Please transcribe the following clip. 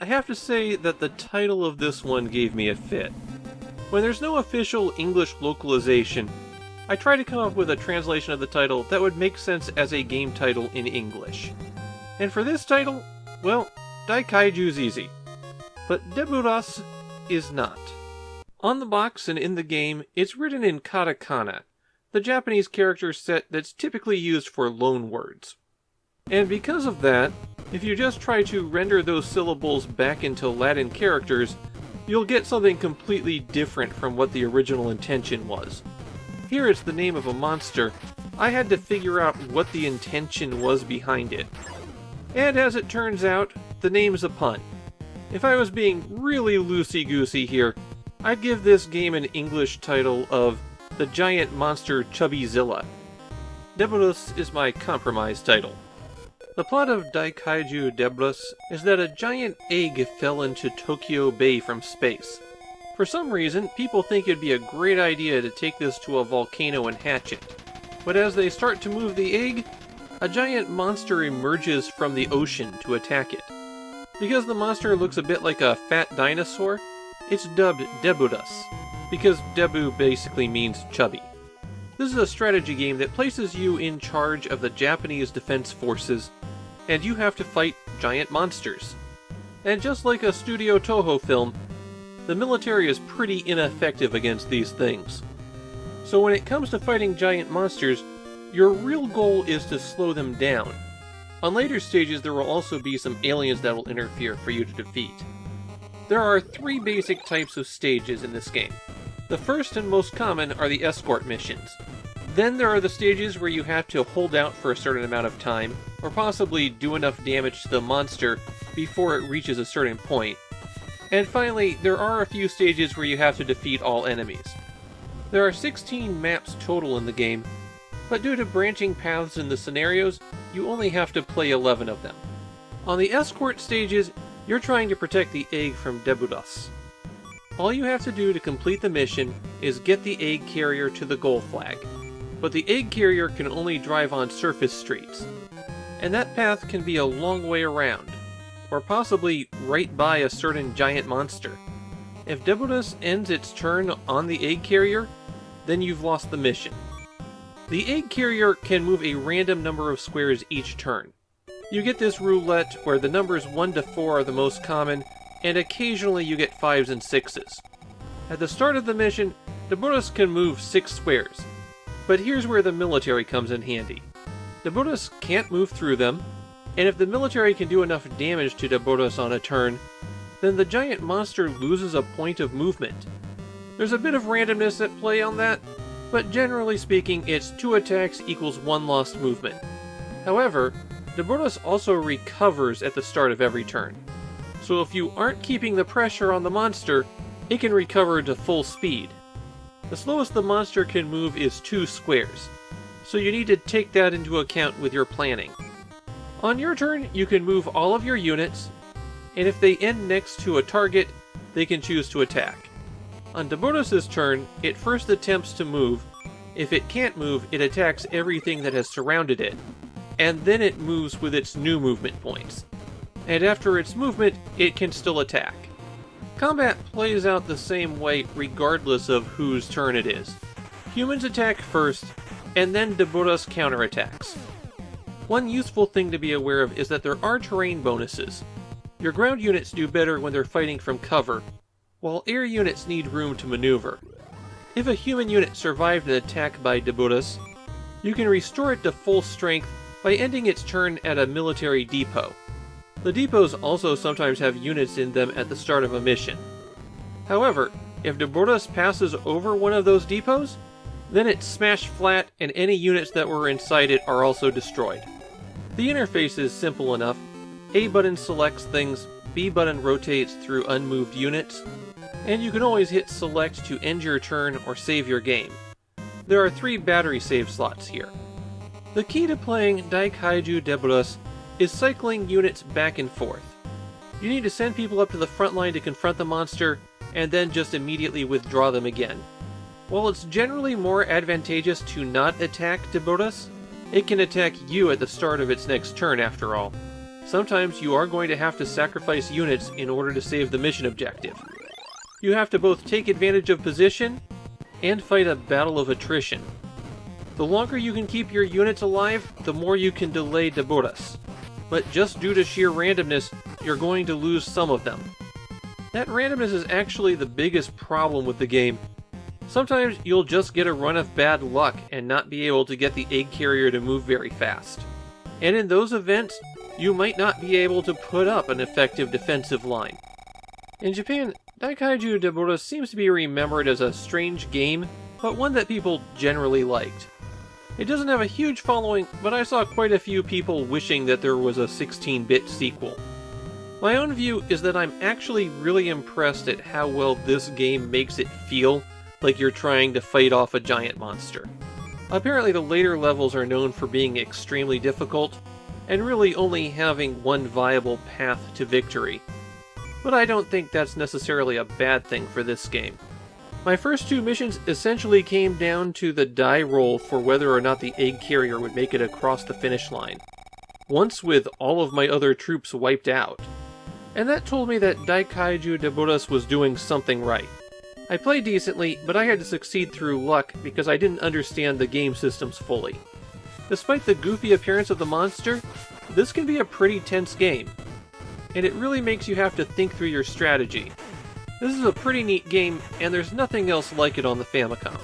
I have to say that the title of this one gave me a fit. When there's no official English localization, I try to come up with a translation of the title that would make sense as a game title in English. And for this title, well, Daikaijuu's easy. But Deburus is not. On the box and in the game, it's written in katakana, the Japanese character set that's typically used for loan words. And because of that, if you just try to render those syllables back into Latin characters, you'll get something completely different from what the original intention was. Here it's the name of a monster. I had to figure out what the intention was behind it. And as it turns out, the name's a pun. If I was being really loosey-goosey here, I'd give this game an English title of The Giant Monster Chubbyzilla. Deburus is my compromise title. The plot of Daikaijuu Deburus is that a giant egg fell into Tokyo Bay from space. For some reason, people think it'd be a great idea to take this to a volcano and hatch it. But as they start to move the egg, a giant monster emerges from the ocean to attack it. Because the monster looks a bit like a fat dinosaur, it's dubbed Deburus, because Debu basically means chubby. This is a strategy game that places you in charge of the Japanese Defense Forces, and you have to fight giant monsters. And just like a Studio Toho film, the military is pretty ineffective against these things. So when it comes to fighting giant monsters, your real goal is to slow them down. On later stages there will also be some aliens that will interfere for you to defeat. There are 3 basic types of stages in this game. The first and most common are the escort missions. Then there are the stages where you have to hold out for a certain amount of time, or possibly do enough damage to the monster before it reaches a certain point. And finally, there are a few stages where you have to defeat all enemies. There are 16 maps total in the game, but due to branching paths in the scenarios, you only have to play 11 of them. On the escort stages, you're trying to protect the egg from Deburus. All you have to do to complete the mission is get the egg carrier to the goal flag, but the egg carrier can only drive on surface streets, and that path can be a long way around, or possibly right by a certain giant monster. If Deburus ends its turn on the egg carrier, then you've lost the mission. The egg carrier can move a random number of squares each turn. You get this roulette where the numbers 1 to 4 are the most common, and occasionally you get 5s and 6s. At the start of the mission, Deburus can move 6 squares, but here's where the military comes in handy. Deburus can't move through them, and if the military can do enough damage to Deburus on a turn, then the giant monster loses a point of movement. There's a bit of randomness at play on that, but generally speaking it's 2 attacks equals 1 lost movement. However, Deburus also recovers at the start of every turn. So if you aren't keeping the pressure on the monster, it can recover to full speed. The slowest the monster can move is 2 squares, so you need to take that into account with your planning. On your turn, you can move all of your units, and if they end next to a target, they can choose to attack. On Deburus' turn, it first attempts to move. If it can't move, it attacks everything that has surrounded it, and then it moves with its new movement points. And after its movement, it can still attack. Combat plays out the same way regardless of whose turn it is. Humans attack first, and then Deburus counterattacks. One useful thing to be aware of is that there are terrain bonuses. Your ground units do better when they're fighting from cover, while air units need room to maneuver. If a human unit survived an attack by Deburus, you can restore it to full strength by ending its turn at a military depot. The depots also sometimes have units in them at the start of a mission. However, if Deburus passes over one of those depots, then it's smashed flat and any units that were inside it are also destroyed. The interface is simple enough. A button selects things, B button rotates through unmoved units, and you can always hit select to end your turn or save your game. There are 3 battery save slots here. The key to playing Daikaijuu Deburus is cycling units back and forth. You need to send people up to the front line to confront the monster, and then just immediately withdraw them again. While it's generally more advantageous to not attack Deburus, it can attack you at the start of its next turn after all. sometimes you are going to have to sacrifice units in order to save the mission objective. You have to both take advantage of position and fight a battle of attrition. The longer you can keep your units alive, the more you can delay Deburus. But just due to sheer randomness, you're going to lose some of them. That randomness is actually the biggest problem with the game. Sometimes you'll just get a run of bad luck and not be able to get the egg carrier to move very fast. And in those events, you might not be able to put up an effective defensive line. In Japan, Daikaijuu Deburus seems to be remembered as a strange game, but one that people generally liked. It doesn't have a huge following, but I saw quite a few people wishing that there was a 16-bit sequel. My own view is that I'm actually really impressed at how well this game makes it feel like you're trying to fight off a giant monster. Apparently the later levels are known for being extremely difficult, and really only having one viable path to victory. But I don't think that's necessarily a bad thing for this game. My first two missions essentially came down to the die roll for whether or not the egg carrier would make it across the finish line, once with all of my other troops wiped out. And that told me that Daikaijuu Deburus was doing something right. I played decently, but I had to succeed through luck because I didn't understand the game systems fully. Despite the goofy appearance of the monster, this can be a pretty tense game, and it really makes you have to think through your strategy. This is a pretty neat game, and there's nothing else like it on the Famicom.